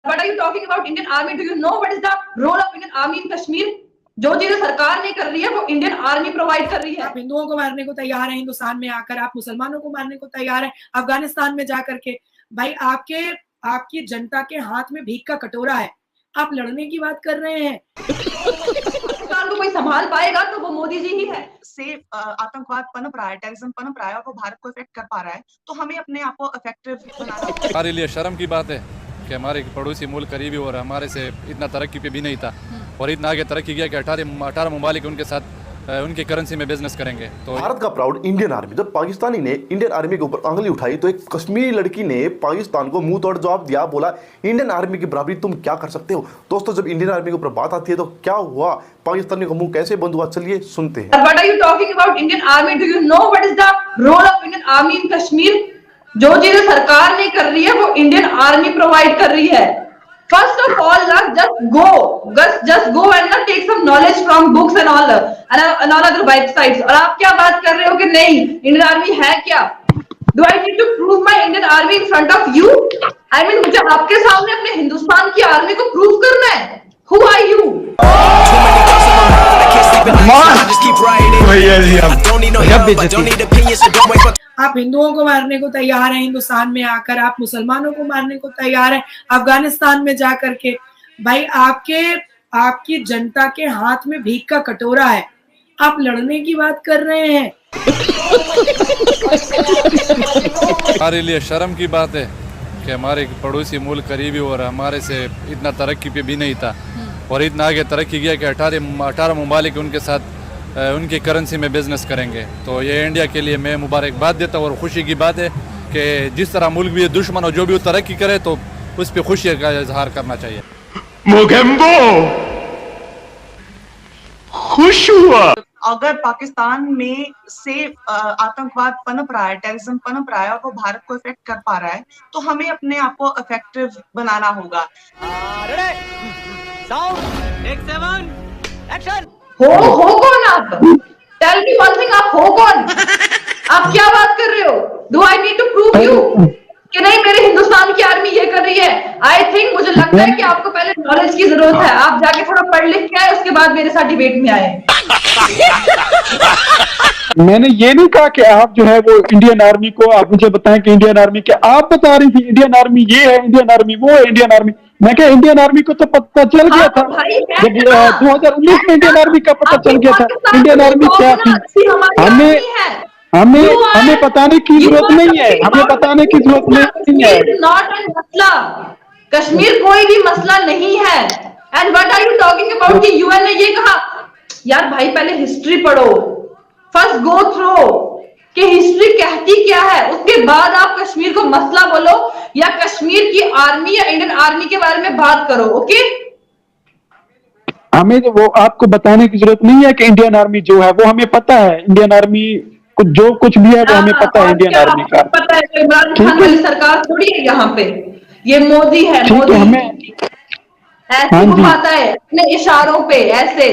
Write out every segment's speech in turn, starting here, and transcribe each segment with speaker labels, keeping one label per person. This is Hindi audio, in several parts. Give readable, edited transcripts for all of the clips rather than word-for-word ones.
Speaker 1: What are you talking about Indian Army? Do you know what is the role of Indian Army in Kashmir? जो चीजें सरकार नहीं कर रही है वो इंडियन आर्मी प्रोवाइड कर रही है।
Speaker 2: आप हिंदुओं को मारने को तैयार हैं हिंदुस्तान में आकर, आप मुसलमानों को मारने को तैयार हैं अफगानिस्तान में जाकर के। भाई आपकी जनता के हाथ में भीख का कटोरा है, आप लड़ने की बात कर रहे हैं।
Speaker 1: पाकिस्तान को कोई संभाल पाएगा तो वो मोदी जी ही है।
Speaker 3: से आतंकवाद पनप रहा है, टेररिज्म पनप रहा है और वो भारत को इफेक्ट कर पा रहा है, तो हमें अपने आप को इफेक्टिव बनाना।
Speaker 4: हमारे लिए शर्म की बात है कि हमारे पड़ोसी मुल्क करीबी और हमारे से इतना तरक्की पे भी नहीं था और इतना आगे तरक्की किया कि 18 ममालिक उनके साथ उनकी करेंसी में बिजनेस करेंगे। तो
Speaker 5: भारत का प्राउड इंडियन आर्मी, जब पाकिस्तानी ने इंडियन आर्मी के ऊपर आंगली उठाई तो एक कश्मीरी लड़की ने पाकिस्तान को मुंह तोड़ जवाब दिया, बोला इंडियन आर्मी की बराबरी तुम क्या कर सकते हो। दोस्तों, जब इंडियन आर्मी के ऊपर बात आती है तो क्या हुआ, पाकिस्तानी का मुंह कैसे बंद हुआ, चलिए सुनते हैं।
Speaker 1: What are you talking about Indian Army? Do you know what is the role of Indian Army in Kashmir? जो चीजें सरकार नहीं कर रही है वो इंडियन आर्मी प्रोवाइड कर रही है। First of all, just go and take some knowledge from books and all other websites. और आप क्या बात कर रहे हो कि नहीं इंडियन आर्मी है क्या? Do I need to prove my Indian Army in front of you? I mean, मुझे आपके सामने अपने हिंदुस्तान की आर्मी को प्रूव करना है? Who are you?
Speaker 2: आप हिंदुओं को मारने को तैयार हैं हिंदुस्तान में आकर, आप मुसलमानों को मारने को तैयार हैं अफगानिस्तान में जाकर के। भाई आपकी जनता के हाथ में भीख का कटोरा है, आप लड़ने की बात कर रहे हैं।
Speaker 4: हमारे लिए शर्म की बात है कि हमारे पड़ोसी मुल्क करीबी और हमारे से इतना तरक्की पे भी नहीं था और इतना आगे तरक्की किया कि 18 ममालिक उनके साथ उनकी करेंसी में बिजनेस करेंगे। तो ये इंडिया के लिए मैं मुबारकबाद देता हूँ और खुशी की बात है कि जिस तरह मुल्क भी दुश्मन हो जो भी तरक्की करे तो उस पर खुशी का इजहार करना चाहिए।
Speaker 6: मोगेम्बो खुश हुआ।
Speaker 3: अगर पाकिस्तान में से आतंकवाद पनप रहा है, टेररिज्म पनप रहा है और वो भारत को इफेक्ट कर पा रहा है, तो हमें अपने आप को इफेक्टिव बनाना होगा।
Speaker 1: हो कौन आप? टेल मी वन थिंग, आप हो कौन? आप क्या बात कर रहे हो? Do I need to prove you कि नहीं मेरे हिंदुस्तान की आर्मी ये कर रही है? आई थिंक मुझे लगता है कि आपको पहले नॉलेज की जरूरत है, आप जाके थोड़ा पढ़ लिख के आए उसके बाद मेरे साथ डिबेट में आए।
Speaker 7: मैंने ये नहीं कहा कि आप जो है वो इंडियन आर्मी को आप मुझे बताएं कि इंडियन आर्मी क्या, आप बता रही थी इंडियन आर्मी ये है, इंडियन आर्मी वो है, इंडियन आर्मी। मैं क्या इंडियन आर्मी को तो पता चल गया था जब 2019 में इंडियन आर्मी का पता चल गया था इंडियन आर्मी क्या थी। हमें बताने की जरूरत नहीं है, हमें बताने की जरूरत नहीं है।
Speaker 1: नॉट एन मसला, कश्मीर कोई भी मसला नहीं है। And what are you talking about कि यूएन ने ये कहा? यार भाई पहले हिस्ट्री पढ़ो, फर्स्ट गो थ्रू कि हिस्ट्री कहती क्या है, उसके बाद आप कश्मीर को मसला बोलो या कश्मीर की आर्मी या इंडियन आर्मी के बारे में बात करो। ओके,
Speaker 7: हमें वो आपको बताने की जरूरत नहीं है कि इंडियन आर्मी जो है वो हमें पता है, इंडियन आर्मी जो कुछ भी है वो हमें पता है इंडियन आर्मी का।
Speaker 1: पता है इमरान खान वाली सरकार थोड़ी है यहाँ पे, ये मोदी है। मोदी
Speaker 7: हमें
Speaker 1: ऐसे घुमाता है अपने इशारों पे ऐसे।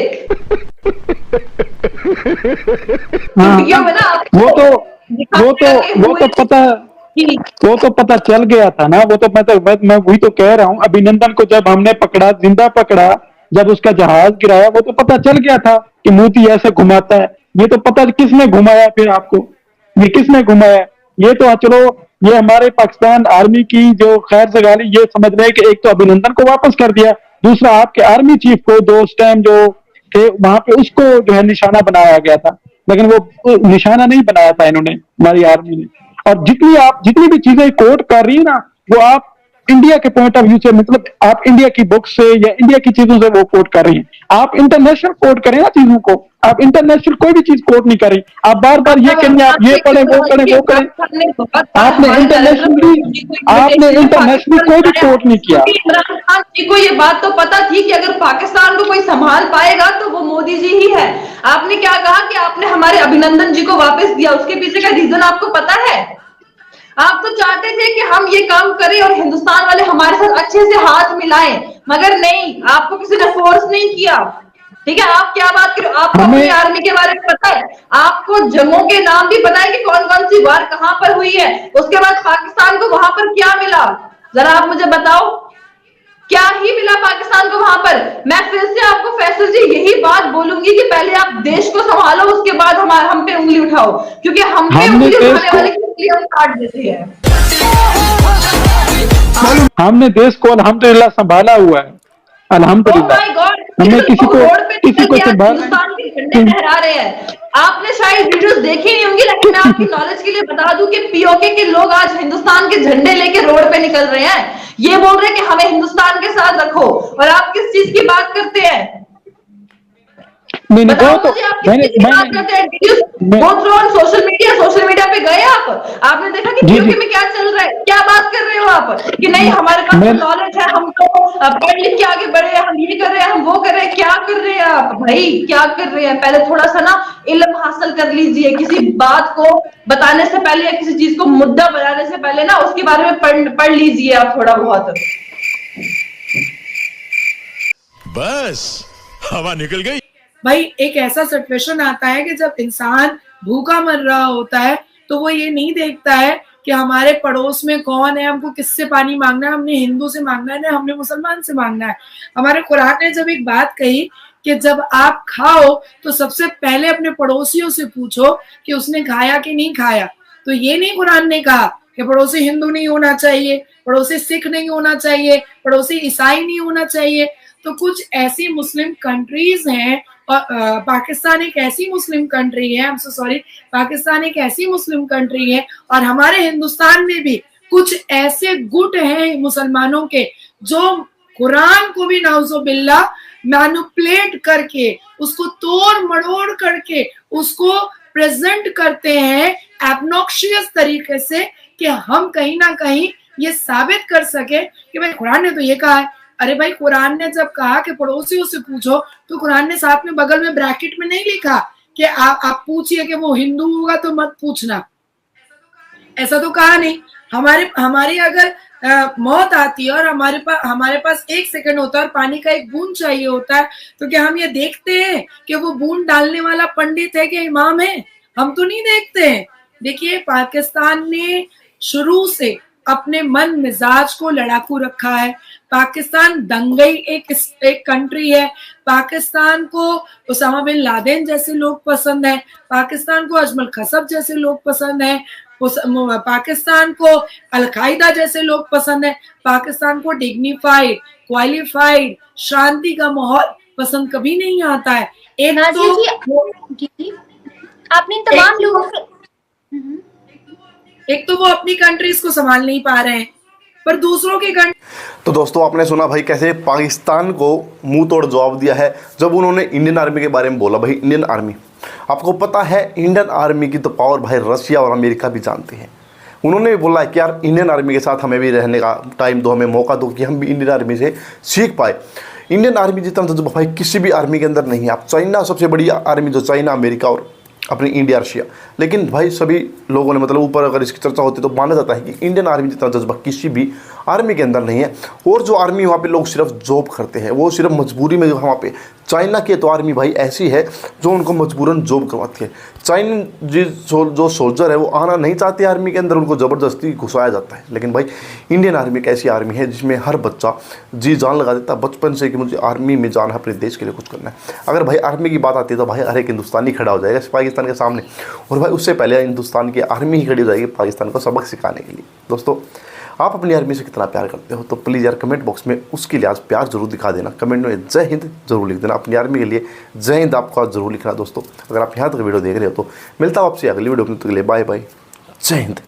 Speaker 7: वो तो पता चल गया था ना, वो तो मैं वही तो कह रहा हूँ। अभिनंदन को जब हमने पकड़ा, जिंदा पकड़ा, जब उसका जहाज गिराया, वो तो पता चल गया था कि मोदी ऐसे घुमाता है। ये तो पता किसने घुमाया फिर आपको, ये किसने घुमाया? ये तो चलो ये हमारे पाकिस्तान आर्मी की जो खैर सगाली ये समझ रहे कि एक तो अभिनंदन को वापस कर दिया, दूसरा आपके आर्मी चीफ को जो उस टाइम जो थे वहां पे उसको जो है निशाना बनाया गया था, लेकिन वो निशाना नहीं बनाया था इन्होंने, हमारी आर्मी ने। और जितनी भी चीजें कोट कर रही है ना वो आप इंडिया के पॉइंट ऑफ व्यू से, मतलब आप इंडिया की बुक से या इंडिया की चीजों से वो कोट कर रही हैं। आप इंटरनेशनल कोट करें ना चीजों को, आप इंटरनेशनल कोई भी चीज कोट नहीं करी। आप बार बार ये करें, आप ये पढ़े वो करें वो करें। आपने इंटरनेशनली कोई भी कोट नहीं किया।
Speaker 1: इमरान खान जी को ये बात तो पता थी कि अगर पाकिस्तान को कोई संभाल पाएगा तो वो मोदी जी ही है। आपने क्या कहा कि आपने हमारे अभिनंदन जी को वापस दिया, उसके पीछे का रीजन आपको पता है? आप तो चाहते थे कि हम ये काम करें और हिंदुस्तान वाले हमारे साथ अच्छे से हाथ मिलाएं, मगर नहीं, आपको किसी ने फोर्स नहीं किया। ठीक है, आप क्या बात करो, आपको अपनी आर्मी के बारे में पता है, आपको जंगों के नाम भी पता है कि कौन कौन सी वार कहां पर हुई है, उसके बाद पाकिस्तान को वहां पर क्या मिला, जरा आप मुझे बताओ। मैं फिर से आपको फैसल जी यही बात बोलूंगी कि पहले आप देश को संभालो, उसके बाद हम पे उंगली उठाओ, क्योंकि हम पे
Speaker 7: हमने
Speaker 1: उंगली
Speaker 7: देश
Speaker 1: उठाने
Speaker 7: को-
Speaker 1: वाले की उंगली हम काट देते हैं।
Speaker 7: हमने देश को अल्हम्दुलिल्लाह संभाला हुआ है,
Speaker 1: Oh
Speaker 7: अल्हम्दुलिल्लाह।
Speaker 1: my God!
Speaker 7: हमने
Speaker 1: ये तो
Speaker 7: किसी
Speaker 1: लोग
Speaker 7: को
Speaker 1: रोड पे निकल के आज
Speaker 7: संभाल
Speaker 1: हिंदुस्तान के झंडे लहरा रहे हैं। आपने शायद वीडियोस देखी नहीं होंगी, लेकिन मैं आपकी नॉलेज के लिए बता दूं कि पीओके के लोग आज हिंदुस्तान के झंडे लेके रोड पे निकल रहे हैं। ये बोल रहे हैं कि हमें हिंदुस्तान के साथ रखो, और आप किस चीज की बात करते हैं?
Speaker 7: नहीं, वो
Speaker 1: बताओ
Speaker 7: तो
Speaker 1: मुझे, आप किस चीज की बात करते हैं? Go through on social media पे गए आपने देखा कि
Speaker 7: जी,
Speaker 1: पीओके
Speaker 7: जी।
Speaker 1: में क्या चल रहा है? क्या बात कर रहे हो आप कि नहीं हमारे पास
Speaker 7: मैं-
Speaker 1: नॉलेज है, हम तो पढ़ लिख के आगे बढ़े हैं, हम ये कर रहे हैं, हम वो कर रहे हैं। क्या कर रहे हैं आप भाई, क्या कर रहे हैं? पहले थोड़ा सा ना इल्म हासिल कर लीजिए, किसी बात को बताने से पहले या किसी चीज को मुद्दा बनाने से पहले ना उसके बारे में पढ़ लीजिए आप थोड़ा बहुत।
Speaker 6: बस हवा निकल गई।
Speaker 2: भाई एक ऐसा सिचुएशन आता है कि जब इंसान भूखा मर रहा होता है तो वो ये नहीं देखता है कि हमारे पड़ोस में कौन है, हमको किससे पानी मांगना है, हमने हिंदू से मांगना है ना हमने मुसलमान से मांगना है। हमारे कुरान ने जब एक बात कही कि जब आप खाओ तो सबसे पहले अपने पड़ोसियों से पूछो कि उसने खाया कि नहीं खाया, तो ये नहीं कुरान ने कहा कि पड़ोसी हिंदू नहीं होना चाहिए, पड़ोसी सिख नहीं होना चाहिए, पड़ोसी ईसाई नहीं होना चाहिए। तो कुछ ऐसी मुस्लिम कंट्रीज हैं, और पाकिस्तान एक ऐसी मुस्लिम कंट्री है, I am so sorry, Pakistan एक ऐसी मुस्लिम कंट्री है, और हमारे हिंदुस्तान में भी कुछ ऐसे गुट हैं मुसलमानों के जो कुरान को भी नाउजुबिल्ला मैनिपुलेट करके, उसको तोड़ मड़ोड़ करके उसको प्रेजेंट करते हैं एब्नॉक्शियस तरीके से कि हम कहीं ना कहीं ये साबित कर सके कि भाई कुरान ने तो ये कहा है। अरे भाई कुरान ने जब कहा कि पड़ोसियों से पूछो तो कुरान ने साथ में बगल में ब्रैकेट में नहीं लिखा कि आप पूछिए कि वो हिंदू होगा तो मत पूछना, ऐसा तो कहा नहीं। हमारी अगर मौत आती है और हमारे पास 1 सेकंड होता है और पानी का एक बूंद चाहिए होता है, तो क्या हम ये देखते हैं कि वो बूंद डालने वाला पंडित है कि इमाम है? हम तो नहीं देखते हैं। देखिए पाकिस्तान ने शुरू से अपने मन मिजाज को लड़ाकू रखा है। पाकिस्तान दंगई एक कंट्री है। पाकिस्तान को उसामा बिन लादेन जैसे लोग पसंद है, पाकिस्तान को अजमल खसब जैसे लोग पसंद है, पाकिस्तान को अलकायदा जैसे लोग पसंद है, पाकिस्तान को डिग्निफाइड क्वालिफाइड शांति का माहौल पसंद कभी नहीं आता है। एक
Speaker 8: आपने तमाम लोगों के
Speaker 2: एक तो वो अपनी कंट्रीज को संभाल नहीं पा रहे हैं, पर दूसरों की कंट्री।
Speaker 5: तो दोस्तों आपने सुना भाई कैसे पाकिस्तान को मुंह तोड़ जवाब दिया है जब उन्होंने इंडियन आर्मी के बारे में बोला। भाई इंडियन आर्मी, आपको पता है इंडियन आर्मी की तो पावर भाई रशिया और अमेरिका भी जानते हैं। उन्होंने भी बोला कि यार इंडियन आर्मी के साथ हमें भी रहने का टाइम दो, हमें मौका दो कि हम भी इंडियन आर्मी से सीख पाए। इंडियन आर्मी जितना तो भाई किसी भी आर्मी के अंदर नहीं है। आप चाइना सबसे बड़ी आर्मी जो चाइना अमेरिका और अपनी इंडिया रशिया, लेकिन भाई सभी लोगों ने मतलब ऊपर अगर इसकी चर्चा होती तो माना जाता है कि इंडियन आर्मी जितना जज्बा किसी भी आर्मी के अंदर नहीं है। और जो आर्मी वहाँ पे लोग सिर्फ जॉब करते हैं, वो सिर्फ मजबूरी में वहाँ पे। चाइना की तो आर्मी भाई ऐसी है जो उनको मजबूरन जॉब करवाती है। चाइना जो सोल्जर है वो आना नहीं चाहते आर्मी के अंदर, उनको ज़बरदस्ती घुसाया जाता है। लेकिन भाई इंडियन आर्मी एक ऐसी आर्मी है जिसमें हर बच्चा जी जान लगा देता है बचपन से कि मुझे आर्मी में जाना है, अपने देश के लिए कुछ करना है। अगर भाई आर्मी की बात आती है तो भाई हर एक हिंदुस्तानी खड़ा हो जाएगा पाकिस्तान के सामने, और भाई उससे पहले हिंदुस्तान की आर्मी ही खड़ी हो जाएगी पाकिस्तान को सबक सिखाने के लिए। दोस्तों आप अपनी आर्मी से कितना प्यार करते हो तो प्लीज़ यार कमेंट बॉक्स में उसके लिए आज प्यार जरूर दिखा देना। कमेंट में जय हिंद जरूर लिख देना। अपनी आर्मी के लिए जय हिंद आपको आज जरूर लिखना। दोस्तों अगर आप यहाँ तक वीडियो देख रहे हो तो मिलता हूँ आपसे अगली वीडियो में, तो के लिए बाय बाय, जय हिंद।